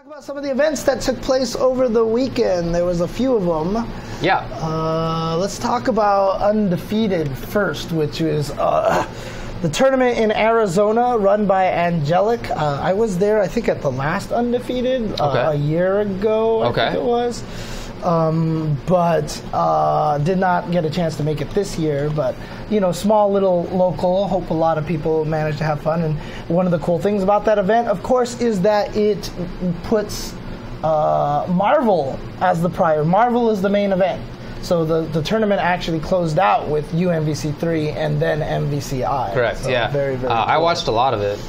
Talk about some of the events that took place over the weekend. There was a few of them. Yeah. Let's talk about Undefeated first, which is the tournament in Arizona run by Angelic. I was there, I think, at the last Undefeated a year ago, I think it was. But did not get a chance to make it this year. But, you know, small little local. Hope a lot of people manage to have fun. And one of the cool things about that event, of course, is that it puts Marvel as the prior. Marvel is the main event. So the tournament actually closed out with UMVC3 and then MVCI. Correct, so yeah. Very, very cool. I watched a lot of it.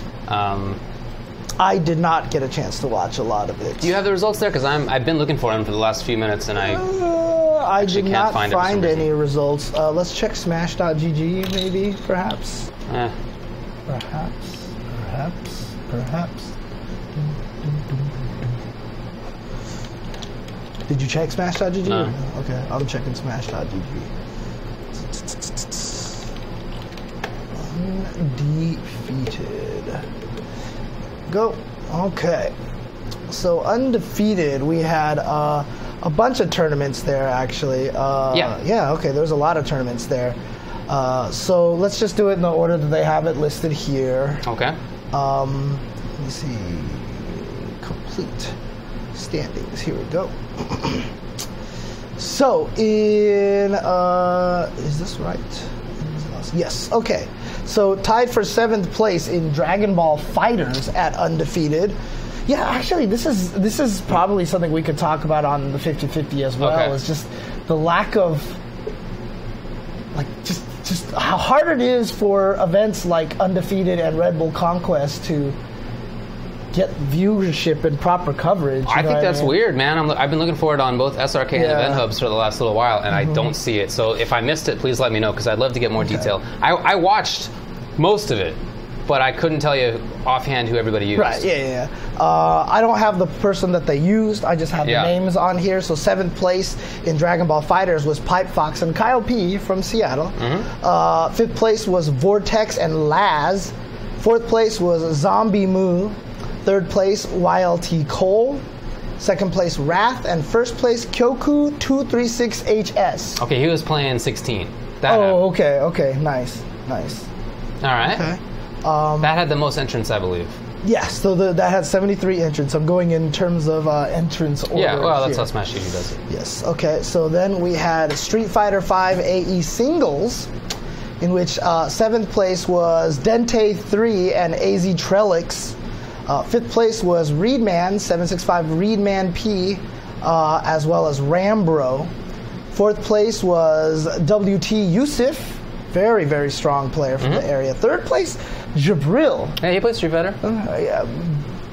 I did not get a chance to watch a lot of it. Do you have the results there? Because I've been looking for them for the last few minutes, and I did not find any results. Let's check Smash.gg, maybe, perhaps. Perhaps. Did you check Smash.gg? No. Okay, I'm checking Smash.gg. Undefeated. Go. Okay. So Undefeated, we had a bunch of tournaments there, actually. Yeah, okay, there's a lot of tournaments there. So let's just do it in the order that they have it listed here. Okay. Let me see. Complete standings. Here we go. So in is this right? Yes. Okay. So tied for 7th place in Dragon Ball Fighters at Undefeated. Yeah, actually, this is probably something we could talk about on the 50-50 as well. It's just the lack of, like, just how hard it is for events like Undefeated and Red Bull Conquest to get viewership and proper coverage. I think that's weird, man. I've been looking for it on both SRK and Event Hubs for the last little while, and I don't see it. So if I missed it, please let me know, because I'd love to get more detail. I watched most of it, but I couldn't tell you offhand who everybody used. Right, yeah. I don't have the person that they used. I just have the names on here. So 7th place in Dragon Ball Fighters was Pipe Fox and Kyle P. from Seattle. 5th place was Vortex and Laz. 4th place was Zombie Moo. 3rd place, YLT Cole. 2nd place, Wrath. And 1st place, Kyoku236HS. Okay, he was playing 16. Okay. Nice. All right. Okay. That had the most entrants, I believe. Yes, so that had 73 entrants. I'm going in terms of entrance order. Yeah, well, that's how Smash usually does it. Yes, okay. So then we had Street Fighter V AE Singles, in which 7th place was Dente3 and AZ Trellix. 5th place was Reedman, 765 Reedman P, as well as Rambro. 4th place was WT Yusuf, very, very strong player from the area. 3rd place, Jabril. Hey, he plays Street Fighter.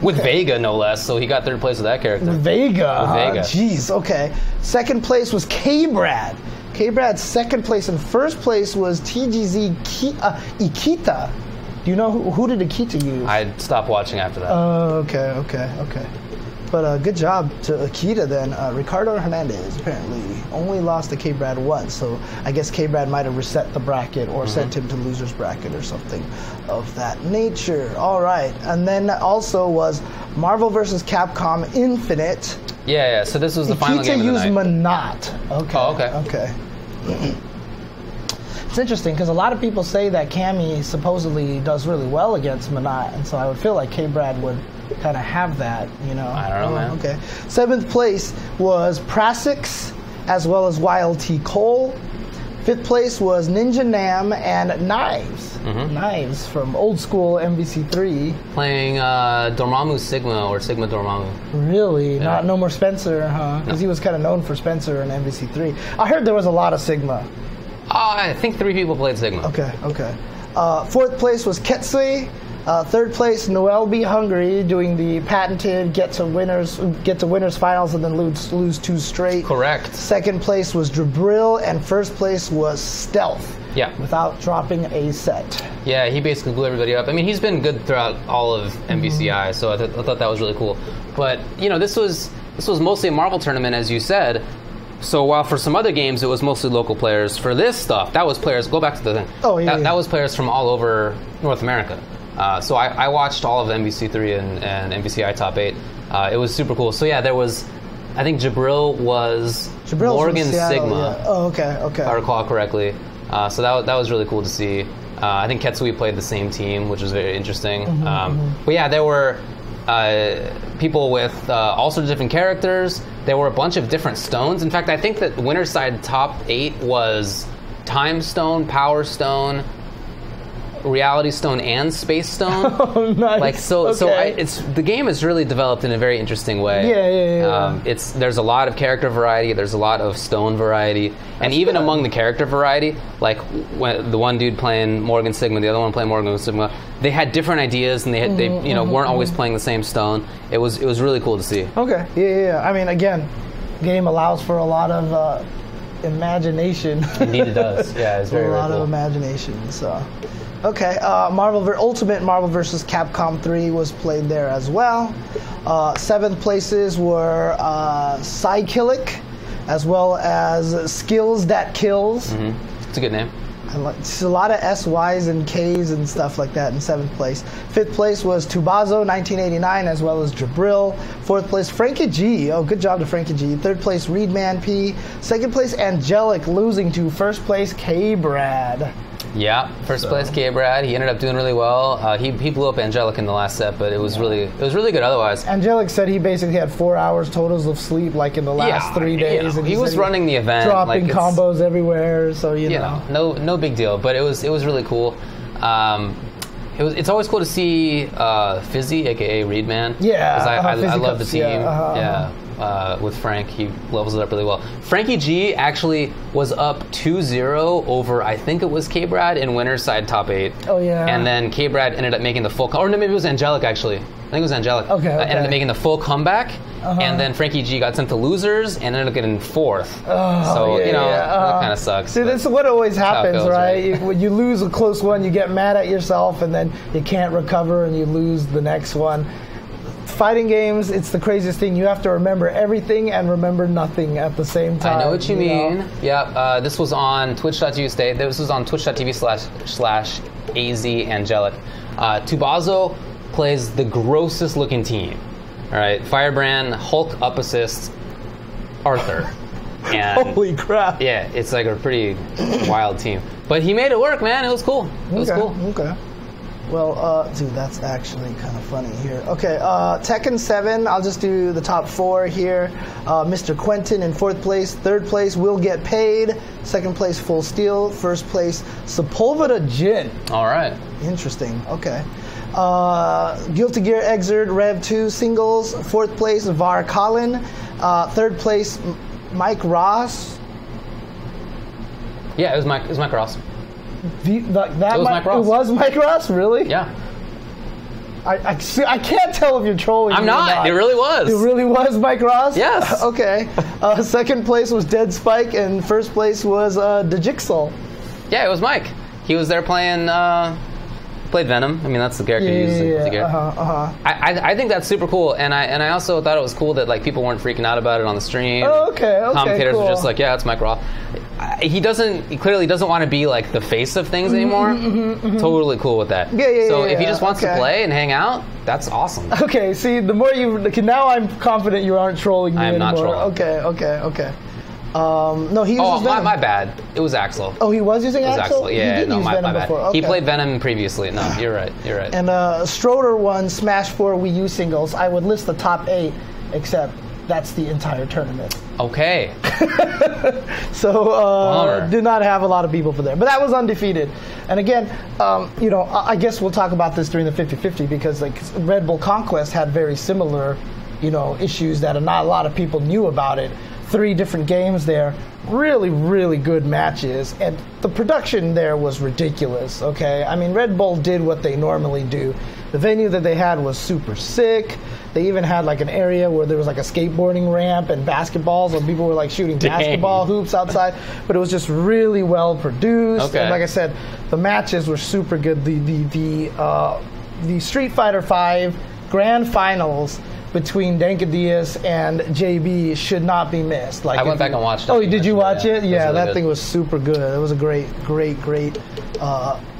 With Vega, no less, so he got 3rd place with that character. Vega. Jeez, okay. 2nd place was K-Brad. K-Brad's 2nd place, and 1st place was TGZ Ikita. Do you know who did Akita use? I stopped watching after that. Okay. But good job to Akita then. Ricardo Hernandez apparently only lost to K-Brad once, so I guess K-Brad might have reset the bracket or sent him to loser's bracket or something of that nature. All right, and then also was Marvel vs. Capcom Infinite. Yeah, so this was the final game of the night. Akita used Manat. Okay. It's interesting because a lot of people say that Cammy supposedly does really well against Manat, and so I would feel like K-Brad would kind of have that, you know. I don't know, man. Okay. 7th place was Prasix, as well as YLT Cole. 5th place was Ninja Nam and Knives. Knives from old school MVC3. Playing Dormammu Sigma or Sigma Dormammu. Really? Yeah. No more Spencer, huh? Because he was kind of known for Spencer in MVC3. I heard there was a lot of Sigma. I think 3 people played Sigma. Okay. 4th place was Ketsui. 3rd place, Noel B. Hungary, doing the patented get to winners finals and then lose 2 straight. Correct. 2nd place was Jabril, and 1st place was Stealth. Yeah. Without dropping a set. Yeah, he basically blew everybody up. I mean, he's been good throughout all of MVCI, so I thought that was really cool. But you know, this was mostly a Marvel tournament, as you said. So while for some other games it was mostly local players, for this stuff, that was players, go back to the thing. That was players from all over North America. So I watched all of the MVC3 and MVCI Top 8. It was super cool. So yeah, there was, I think Jabril was Morgan Sigma. Yeah. Oh, okay. If I recall correctly. So that was really cool to see. I think Ketsui played the same team, which was very interesting. But yeah, there were people with all sorts of different characters. There were a bunch of different stones. In fact, I think that winner's side top 8 was Time Stone, Power Stone, Reality Stone, and Space Stone. Oh, nice. Like so the game is really developed in a very interesting way. Yeah. There's a lot of character variety. There's a lot of stone variety, and even among the character variety, like when the one dude playing Morgan Sigma, the other one playing Morgan Sigma, they had different ideas, and they weren't always playing the same stone. It was really cool to see. Okay. Yeah. I mean, again, game allows for a lot of imagination. Indeed, it does. Yeah, it's very, a lot very cool. of imagination. So. Okay, Ultimate Marvel vs. Capcom 3 was played there as well. 7th places were Psykillic, as well as Skills That Kills. It's a good name. It's a lot of SYs and Ks and stuff like that in 7th place. 5th place was Tubazo 1989, as well as Jabril. 4th place, Frankie G. Oh, good job to Frankie G. 3rd place, Reedman P. 2nd place, Angelic, losing to 1st place, K-Brad. Yeah, first place, K-Brad. He ended up doing really well. He blew up Angelic in the last set, but it was really good otherwise. Angelic said he basically had 4 hours totals of sleep, like in the last 3 days. And he was running the event, dropping combos everywhere. So you know, no big deal. But it was really cool. It's always cool to see Fizzy, aka Reedman. Yeah, I love the team. With Frank, he levels it up really well. Frankie G actually was up 2-0 over, I think it was K-Brad in winner's side top 8. Oh, yeah. And then K-Brad ended up making the full, or no, maybe it was Angelic actually. I think it was Angelic. Okay. Ended up making the full comeback, and then Frankie G got sent to losers and ended up getting 4th. That kind of sucks. See, this is what always happens, right? When you lose a close one, you get mad at yourself, and then you can't recover, and you lose the next one. Fighting games, it's the craziest thing. You have to remember everything and remember nothing at the same time. I know what you mean. Yeah, this was on twitch.tv. This was on twitch.tv/AZAngelic. Tubazo plays the grossest looking team. All right, Firebrand, Hulk up assist, Arthur. And holy crap. Yeah, it's like a pretty wild team. But he made it work, man. It was cool. It was cool. Okay. Well, dude, that's actually kind of funny here. Okay, Tekken 7, I'll just do the top 4 here. Mr. Quentin in 4th place. 3rd place, Will Get Paid. 2nd place, Full Steel. 1st place, Sepulveda Jin. All right. Interesting, okay. Guilty Gear Xrd Rev 2 singles. 4th place, Var Colin. 3rd place, Mike Ross. Yeah, it was Mike Ross. It was Mike Ross, really? Yeah. I can't tell if you're trolling. I'm not. It really was. It really was Mike Ross? Yes. Okay. 2nd place was Dead Spike, and 1st place was Jigsaw. Yeah, it was Mike. He was there playing. Played Venom. I mean, that's the character he used. I think that's super cool, and I also thought it was cool that like people weren't freaking out about it on the stream. Oh, okay. Commentators cool. were just like, yeah, it's Mike Ross. He clearly doesn't want to be like the face of things anymore. Totally cool with that. So if he just wants to play and hang out, that's awesome. Okay, see, the more now I'm confident you aren't trolling me anymore. I'm not trolling. Okay. No, he uses Venom. My bad. It was Axel. Oh, he was using Axel? Yeah, my bad. Okay. He played Venom previously. No, you're right. And Stroder won Smash 4 Wii U singles. I would list the top 8, except that's the entire tournament. Okay. So, did not have a lot of people for there. But that was Undefeated. And again, I guess we'll talk about this during the 50-50 because like Red Bull Conquest had very similar, issues that not a lot of people knew about it. 3 different games there, really, really good matches, and the production there was ridiculous, okay? I mean, Red Bull did what they normally do. The venue that they had was super sick. They even had like an area where there was like a skateboarding ramp and basketballs, and people were like shooting basketball hoops outside, but it was just really well produced. Okay. And like I said, the matches were super good. The Street Fighter V Grand Finals between Dankadius and JB should not be missed. Like I went back and watched it. Oh, did you watch it? Yeah, really that good. thing was super good. It was a great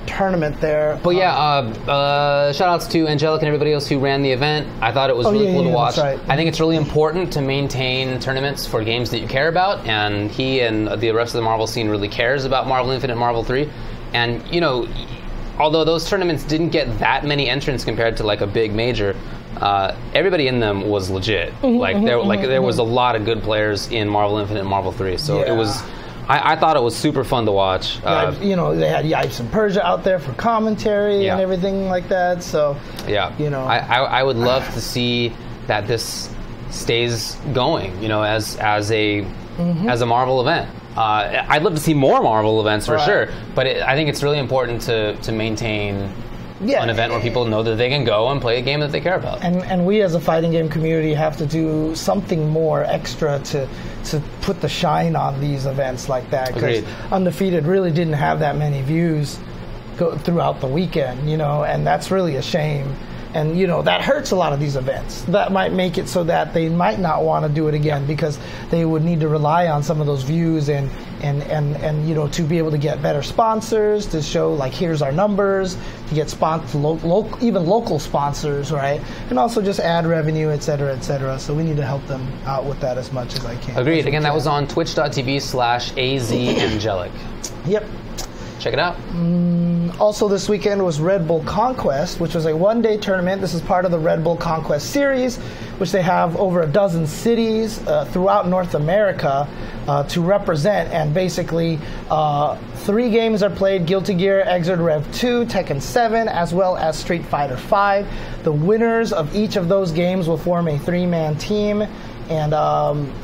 tournament there. But shout outs to Angelic and everybody else who ran the event. I thought it was really cool to watch. Right. I think it's really important to maintain tournaments for games that you care about, and he and the rest of the Marvel scene really cares about Marvel Infinite, Marvel 3. And, you know, although those tournaments didn't get that many entrants compared to like a big major, everybody in them was legit. There was a lot of good players in Marvel Infinite and Marvel 3. So it was... I thought it was super fun to watch. You know, they had Yipes and Persia out there for commentary and everything like that. So, you know, I would love to see that this stays going. You know, as a Marvel event. I'd love to see more Marvel events for sure. But I think it's really important to maintain an event where people know that they can go and play a game that they care about. And we as a fighting game community have to do something more extra to put the shine on these events like that. Because Undefeated really didn't have that many views throughout the weekend, you know, and that's really a shame. And, you know, that hurts a lot of these events. That might make it so that they might not want to do it again because they would need to rely on some of those views and you know, to be able to get better sponsors, to show, like, here's our numbers, to get even local sponsors, right? And also just ad revenue, et cetera, et cetera. So we need to help them out with that as much as I can. Agreed. Again, that was on twitch.tv/azangelic. Yep. Check it out. Also this weekend was Red Bull Conquest, which was a one-day tournament. This is part of the Red Bull Conquest series, which they have over a dozen cities throughout North America to represent. And basically, 3 games are played: Guilty Gear, Xrd Rev 2, Tekken 7, as well as Street Fighter 5. The winners of each of those games will form a 3-man team. And,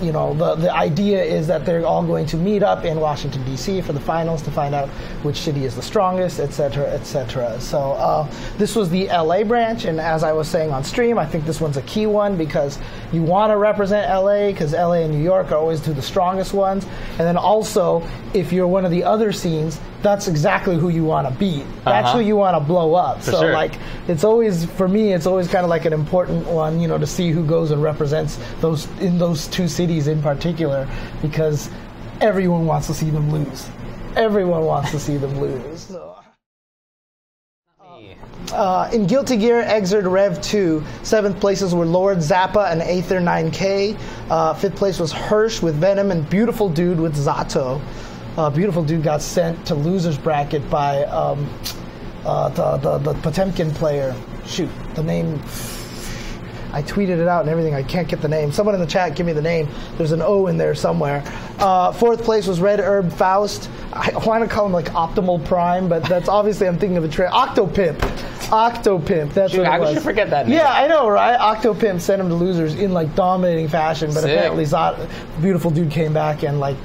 you know, the idea is that they're all going to meet up in Washington, D.C. for the finals to find out which city is the strongest, et cetera, et cetera. So this was the L.A. branch, and as I was saying on stream, I think this one's a key one because you want to represent L.A. because L.A. and New York are always the strongest ones. And then also, if you're one of the other scenes, that's exactly who you want to beat. That's who you want to blow up. For sure. Like, it's always, for me, it's always kind of like an important one, you know, to see who goes and represents those in those 2 cities in particular, because everyone wants to see them lose. Everyone wants to see them lose. So. In Guilty Gear, Xrd Rev 2, 7th places were Lord Zappa and Aether 9K. 5th place was Hirsch with Venom and Beautiful Dude with Zato. Beautiful Dude got sent to losers bracket by the Potemkin player. Shoot, the name. I tweeted it out and everything. I can't get the name. Someone in the chat, give me the name. There's an O in there somewhere. 4th place was Red Herb Faust. I want to call him like Optimal Prime, but that's obviously I'm thinking of a trade. Octopimp. That's what it was. How could you forget that name? Yeah, I know, right? Octopimp sent him to losers in like dominating fashion, but apparently Beautiful Dude came back and like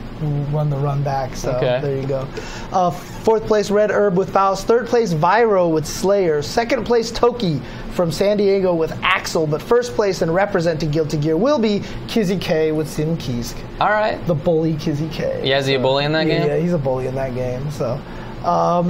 won the run back. So there you go. 4th place Red Herb with Faust. 3rd place Viro with Slayer. 2nd place Toki from San Diego with Axel, but 1st place and representing Guilty Gear will be Kizzy K with Sim Kisk. All right. The bully Kizzy K. Yeah, is he a bully in that game? Yeah, he's a bully in that game. So,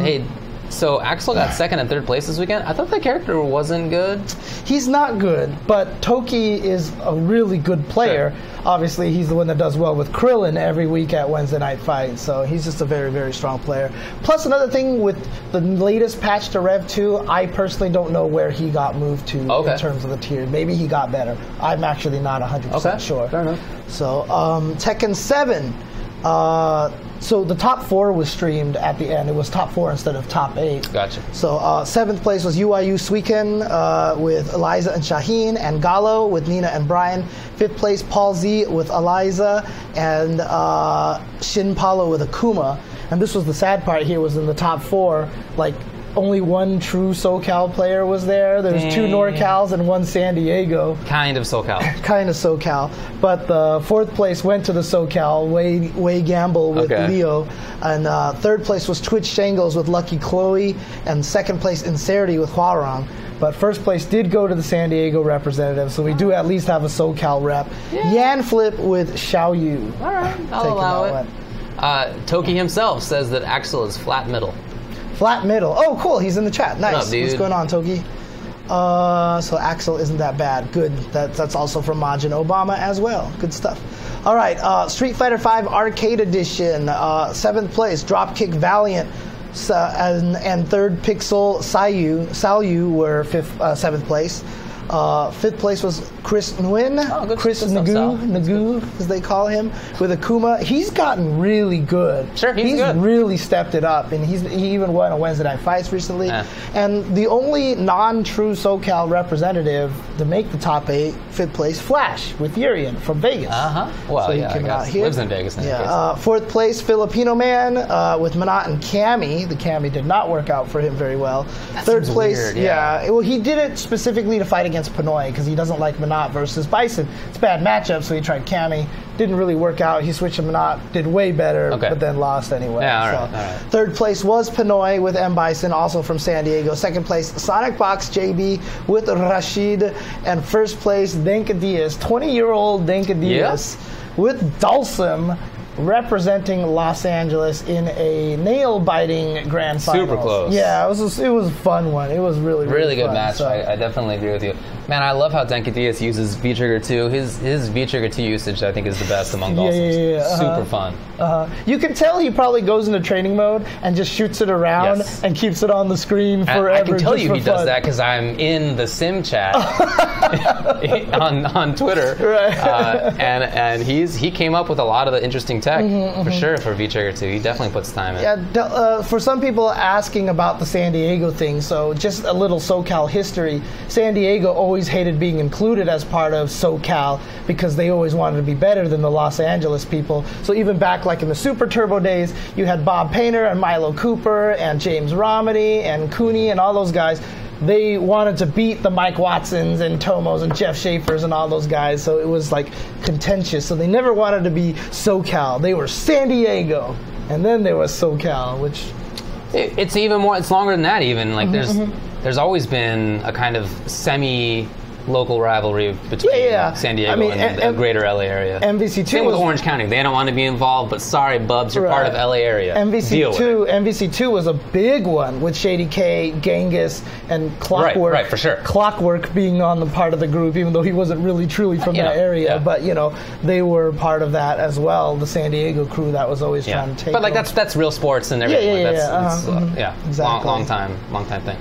hey, so Axel got 2nd and 3rd place this weekend. I thought the character wasn't good. He's not good, but Toki is a really good player. Sure. Obviously, he's the one that does well with Krillin every week at Wednesday Night Fight, so he's just a very, very strong player. Plus, another thing with the latest patch to Rev 2, I personally don't know where he got moved to in terms of the tier. Maybe he got better. I'm actually not 100% sure. Fair enough. So, Tekken 7. So the top 4 was streamed at the end. It was top 4 instead of top 8. Gotcha. So 7th place was UIU Suiken with Eliza and Shaheen, and Gallo with Nina and Brian. 5th place Paul Z with Eliza, and Shin Paulo with Akuma. And this was the sad part here, was in the top 4, like, only one true SoCal player was there. There's 2 NorCals and 1 San Diego. Kind of SoCal. Kind of SoCal. But the 4th place went to the SoCal, Way Gamble with Leo. And 3rd place was Twitch Shangles with Lucky Chloe. And 2nd place Incerity with Huarong. But 1st place did go to the San Diego representative, so we do at least have a SoCal rep. Yan Flip with Xiao Yu. All right, I'll allow it. Toki himself says that Axel is flat middle. Flat middle. Oh, cool. He's in the chat. Nice. What up, dude? What's going on, Toki? So Axel isn't that bad. Good. That's also from Majin Obama as well. Good stuff. All right. Street Fighter 5 Arcade Edition. 7th place, Dropkick Valiant and third Pixel Salyu were seventh place. Fifth place was Chris Nguyen, Chris Nagu, as they call him, with Akuma. He's gotten really good. Sure, he's good. Really stepped it up, and he even won a Wednesday Night Fights recently. Yeah. And the only non-true SoCal representative to make the top 8, fifth place, Flash with Urian from Vegas. Well, so I guess. Lives in Vegas. Fourth place, Filipino Man with Manat and Cammy. The Cammy did not work out for him very well. Third place, weird, well, he did it specifically to fight against Pinoy because he doesn't like Manat versus Bison. It's a bad matchup, so he tried Cammy. Didn't really work out. He switched to Manat, did way better, but then lost anyway. All right. Third place was Pinoy with M. Bison, also from San Diego. Second place, Sonic Box JB with Rashid. And first place, Denka Diaz, 20-year-old Denka Diaz with Dulcim, representing Los Angeles in a nail-biting grand finals. Super close. Yeah, it was a fun one. It was really good fun, match. So. I definitely agree with you. Man, I love how Denka Diaz uses V-Trigger 2. His V-Trigger 2 usage, I think, is the best among Dulcims. Super fun. You can tell he probably goes into training mode and just shoots it around and keeps it on the screen forever. I can tell you he does that because I'm in the sim chat on Twitter. Right. And he came up with a lot of the interesting tech, for sure, for V-Trigger 2. He definitely puts time in. Yeah, for some people asking about the San Diego thing, so just a little SoCal history. San Diego always hated being included as part of SoCal because they always wanted to be better than the Los Angeles people. So even back like in the Super Turbo days, you had Bob Painter and Milo Cooper and James Romney and Cooney and all those guys. They wanted to beat the Mike Watsons and Tomos and Jeff Schaefer's and all those guys, so it was like contentious. So they never wanted to be SoCal. They were San Diego, and then there was SoCal, which... It's even more, it's longer than that even. Like there's always been a kind of semi-local rivalry between San Diego and the greater LA area. MVC2 Same with Orange County. They don't want to be involved, but sorry, Bubs, you're part of LA area. MVC2 was a big one with Shady K, Genghis, and Clockwork. Right, for sure. Clockwork being on the part of the group, even though he wasn't really truly from that area. But they were part of that as well. The San Diego crew that was always trying to take. But like that's real sports and everything. Exactly. Long time thing.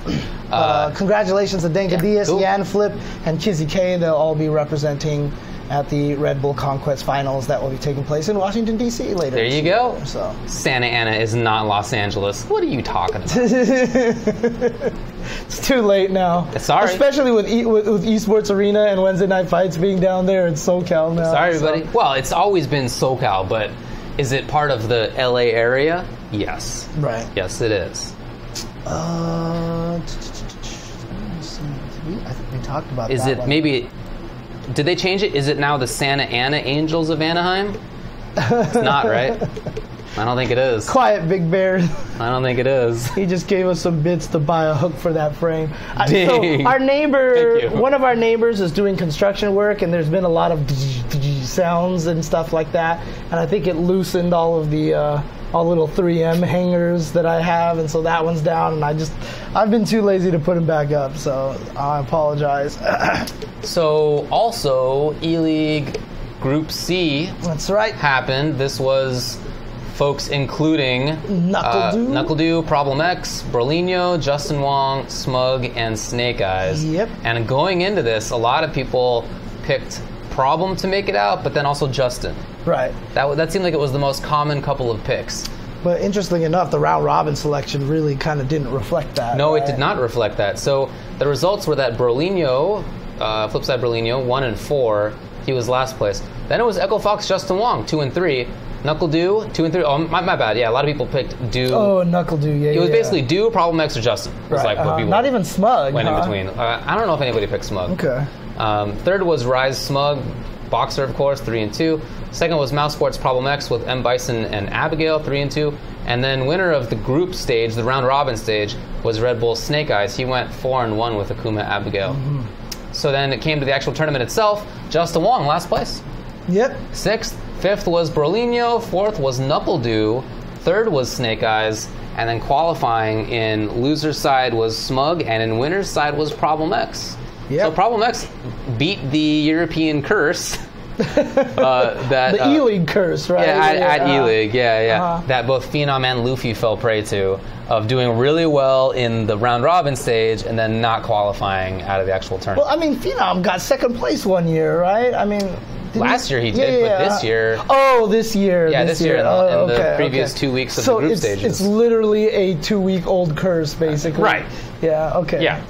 Congratulations to Denka Diaz, Yan Flip, and Kizzy K. They'll all be representing at the Red Bull Conquest Finals that will be taking place in Washington, D.C. later. There you go. Year, so. Santa Ana is not Los Angeles. What are you talking about? It's too late now. Sorry. Especially with Esports Arena and Wednesday Night Fights being down there in SoCal now. Sorry, everybody. Well, it's always been SoCal, but is it part of the L.A. area? Yes. Right. Yes, it is. I think we talked about that. Is it maybe... Did they change it? Is it now the Santa Ana Angels of Anaheim? It's not, right? I don't think it is. Quiet, Big Bear. I don't think it is. He just gave us some bits to buy a hook for that frame. Dang. So our neighbor, one of our neighbors is doing construction work, and there's been a lot of sounds and stuff like that. And I think it loosened all of the all little 3M hangers that I have, and so that one's down. And I've been too lazy to put them back up, so I apologize. So also E-League Group C. That's right. Happened. This was folks including Knuckle-Doo, Problem X, Berlino, Justin Wong, Smug, and Snake Eyes. Yep. And going into this, a lot of people picked Problem to make it out, but then also Justin. Right. That seemed like it was the most common couple of picks. But interestingly enough, the round robin selection really kind of didn't reflect that. No, it did not reflect that. So the results were that Berlino, Flipside Berlino, 1 and 4. He was last place. Then it was Echo Fox, Justin Wong, 2 and 3. Knuckle-Doo, 2 and 3. Oh, my bad. Yeah, a lot of people picked Do. Oh, Knuckle-Doo, yeah. It was basically Do, Problem X, or Justin. It was right. like what people not even Smug. Went in between. I don't know if anybody picked Smug. Okay. Third was Rise Smug, Boxer, of course, 3 and 2. Second was Mouse Sports Problem X with M. Bison and Abigail, 3 and 2. And then winner of the group stage, the round robin stage, was Red Bull Snake Eyes. He went 4 and 1 with Akuma Abigail. Mm-hmm. So then it came to the actual tournament itself. Justin Wong, last place. Yep. Sixth. Fifth was Berlino. Fourth was Knuckle-Doo. Third was Snake Eyes. And then qualifying in loser's side was Smug, and in winner's side was Problem X. Yep. So Problem X beat the European curse The E-League curse, right? Yeah, at E-League, yeah. That both Phenom and Luffy fell prey to, of doing really well in the round robin stage and then not qualifying out of the actual tournament. Well, I mean, Phenom got second place one year, right? I mean, last year he did, but this year... Oh, this year. Yeah, this year in the previous 2 weeks of the group stages. It's literally a 2-week-old curse, basically. Right. Yeah, okay. Yeah.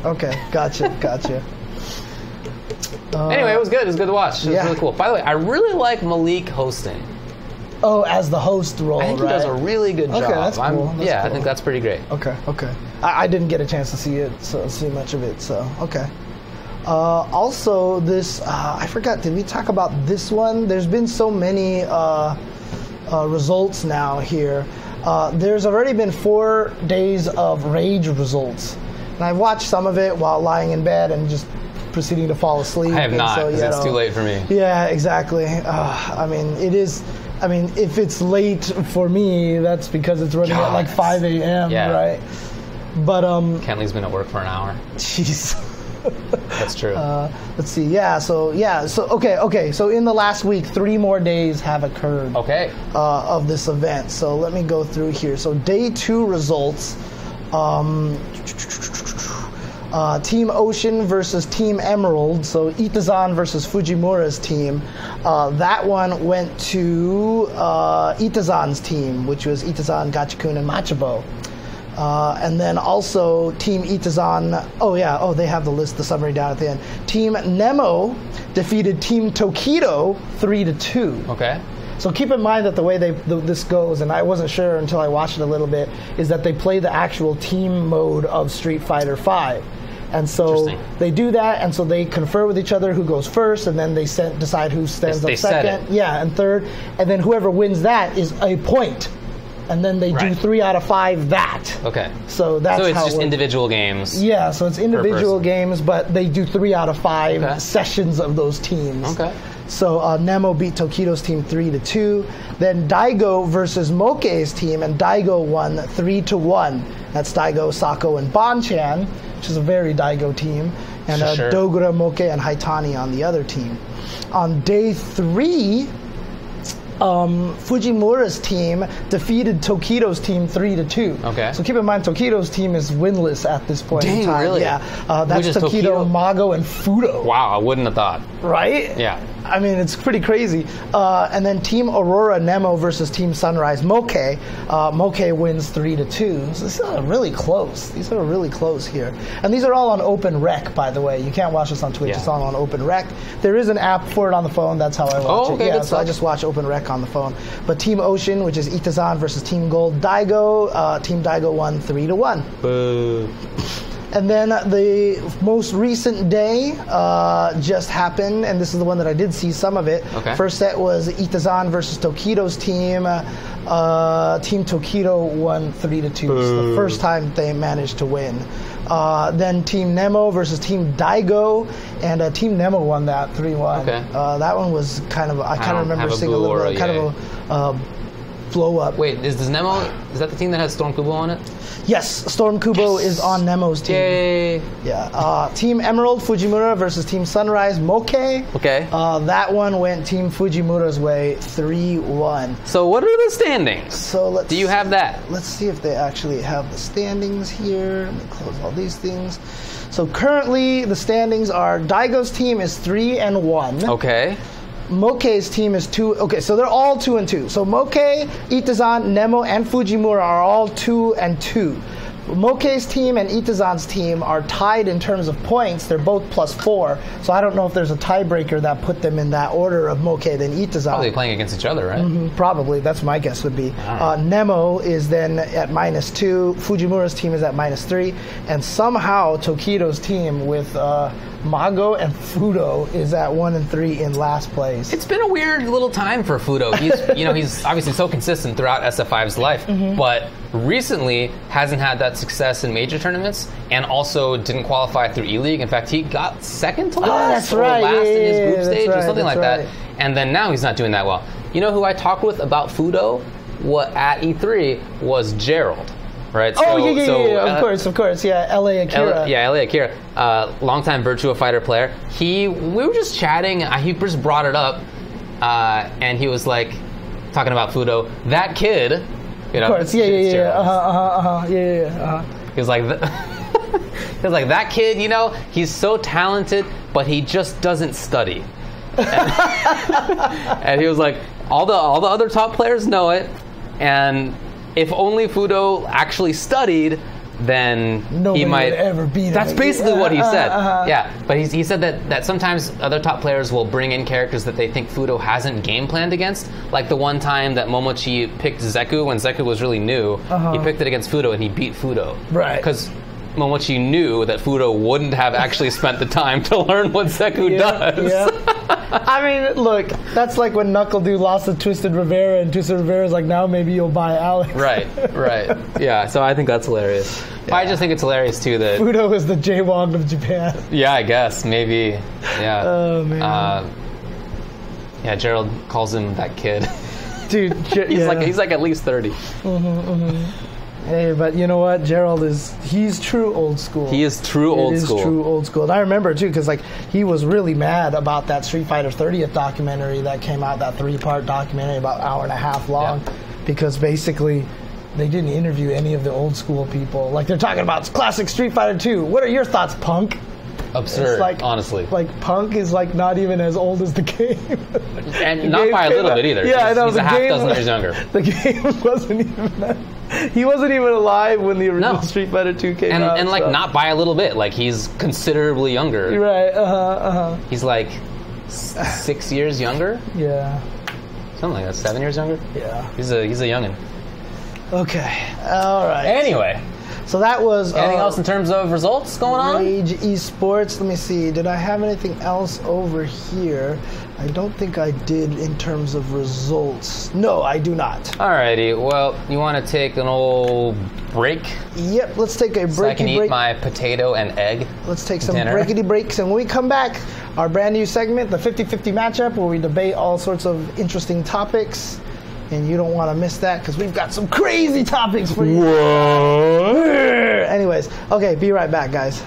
Okay, gotcha. Anyway, it was good. It was good to watch. It was really cool. By the way, I really like Malik hosting. Oh, as the host role, I think he does a really good job. Okay, that's cool. Cool. I think that's pretty great. Okay. I didn't get a chance to see much of it, so, okay. Also, this, I forgot, did we talk about this one? There's been so many results now here. There's already been 4 days of Rage results. And I watched some of it while lying in bed and just proceeding to fall asleep. I have not, because it's too late for me. Yeah, exactly. I mean, it is... I mean, if it's late for me, that's because it's running at like 5 a.m., right? But, Kenley's been at work for an hour. Jeez. That's true. Let's see. So in the last week, 3 more days have occurred. Okay. Of this event. So let me go through here. So day 2 results. Team Ocean versus Team Emerald. So Itazan versus Fujimura's team. That one went to Itazan's team, which was Itazan, Gachikun, and Machabo. And then also Team Itazan, they have the summary down at the end. Team Nemo defeated Team Tokido 3-2. Okay. So keep in mind that the way this goes, and I wasn't sure until I watched it a little bit, is that they play the actual team mode of Street Fighter V. And so they do that, and so they confer with each other who goes first, and then they decide who stands up second, and third, and then whoever wins that is a point. And then they do 3 out of 5 that. Okay. So that's how it's how just individual games. Yeah, so it's individual games, but they do 3 out of 5 sessions of those teams. Okay. So Nemo beat Tokido's team 3-2. Then Daigo versus Moke's team, and Daigo won 3-1. That's Daigo, Sako, and Bonchan, which is a very Daigo team, and Dogura, Moke, and Haitani on the other team. On day 3, Fujimura's team defeated Tokido's team 3-2. Okay. So keep in mind, Tokido's team is winless at this point in time. Really? Yeah. That's Tokido, Mago, and Fudo. Wow, I wouldn't have thought. Right? Yeah. I mean, it's pretty crazy. And then Team Aurora Nemo versus Team Sunrise Moke. Moke wins 3-2. So these are really close. These are really close here. And these are all on Open Rec, by the way. You can't watch this on Twitch. Yeah. It's all on Open Rec. There is an app for it on the phone. That's how I watch it. Yeah, so I just watch Open Rec on the phone. But Team Ocean, which is Itazan versus Team Gold Daigo, Team Daigo won 3-1. Boo. And then the most recent day just happened, and this is the one that I did see some of it. Okay. First set was Itazan versus Tokido's team. Team Tokido won 3-2. It's the first time they managed to win. Then Team Nemo versus Team Daigo, and Team Nemo won that 3-1. Okay. That one was kind of, I kind of remember seeing a little bit, kind of a blow up. Wait, is that the team that has Storm Kubo on it? Yes, Storm Kubo is on Nemo's team. Yay. Yeah. Team Emerald Fujimura versus Team Sunrise Moke. Okay. That one went Team Fujimura's way 3-1. So what are the standings? So do you have that? Let's see if they actually have the standings here. Let me close all these things. So currently the standings are Daigo's team is 3-1. Okay. Moke's team is 2. Okay, so they're all 2-2. So Moke, Itazan, Nemo, and Fujimura are all 2-2. Moke's team and Itazan's team are tied in terms of points. They're both +4. So I don't know if there's a tiebreaker that put them in that order of Moke then Itazan. Probably playing against each other, right? Mm-hmm, probably. That's my guess would be. Nemo is then at -2. Fujimura's team is at -3. And somehow Tokido's team with Mago and Fudo is at 1-3 in last place. It's been a weird little time for Fudo. He's obviously so consistent throughout SF5's life, but recently hasn't had that success in major tournaments, and also didn't qualify through E-League. In fact, he got second to last or last in his group stage or something like that. And then now he's not doing that well. You know who I talked with about Fudo at E3 was Gerald. right? Oh, of course. Yeah, LA Akira. LA Akira, longtime Virtua Fighter player. We were just chatting. He just brought it up, and he was like talking about Fudo. That kid, you know. Of course, yeah. He was like, that kid, you know, he's so talented, but he just doesn't study. And he was like, all the other top players know it, and if only Fudo actually studied, then nobody he might would ever beat him. That's basically what he said. Yeah, but he said that sometimes other top players will bring in characters that they think Fudo hasn't game planned against. Like the one time that Momochi picked Zeku when Zeku was really new, he picked it against Fudo and he beat Fudo. Right. Because Momochi knew that Fudo wouldn't have actually spent the time to learn what Zeku does. Yeah. I mean, look, that's like when Knuckle Dude lost to Twisted Rivera, and Twisted Rivera's like, now maybe you'll buy Alex. Right. Yeah, so I think that's hilarious. Yeah. I just think it's hilarious, too, that... Fudo is the Jaywong of Japan. Yeah, I guess, maybe. Yeah. Oh, man. Yeah, Gerald calls him that kid. Dude, he's like at least 30. Hey, but you know what? Gerald he's true old school. He is true old school. He is true old school. And I remember, too, because like he was really mad about that Street Fighter 30th documentary that came out, that 3-part documentary about an hour and a half long, because basically they didn't interview any of the old school people. Like they're talking about classic Street Fighter 2. What are your thoughts, Punk? Absurd, like, honestly. Like Punk is like not even as old as the game. And not by a little bit either. Yeah, I know. He's a half dozen years younger. The game wasn't even that. He wasn't even alive when the original Street Fighter 2 came out. And like not by a little bit. Like he's considerably younger. Right. He's like 6 years younger. Yeah. Something like that. 7 years younger. Yeah. He's a youngin. Okay. All right. Anyway. So that was... Anything else in terms of results going on? Rage Esports. Let me see. Did I have anything else over here? I don't think I did in terms of results. No, I do not. Alrighty. Well, you want to take an old break? Yep. Let's take a breaky break. So I can eat my potato and egg. Let's take some breakity breaks. And when we come back, our brand new segment, the 50-50 matchup, where we debate all sorts of interesting topics. And you don't want to miss that because we've got some crazy topics for you. What? Anyways, okay, be right back, guys.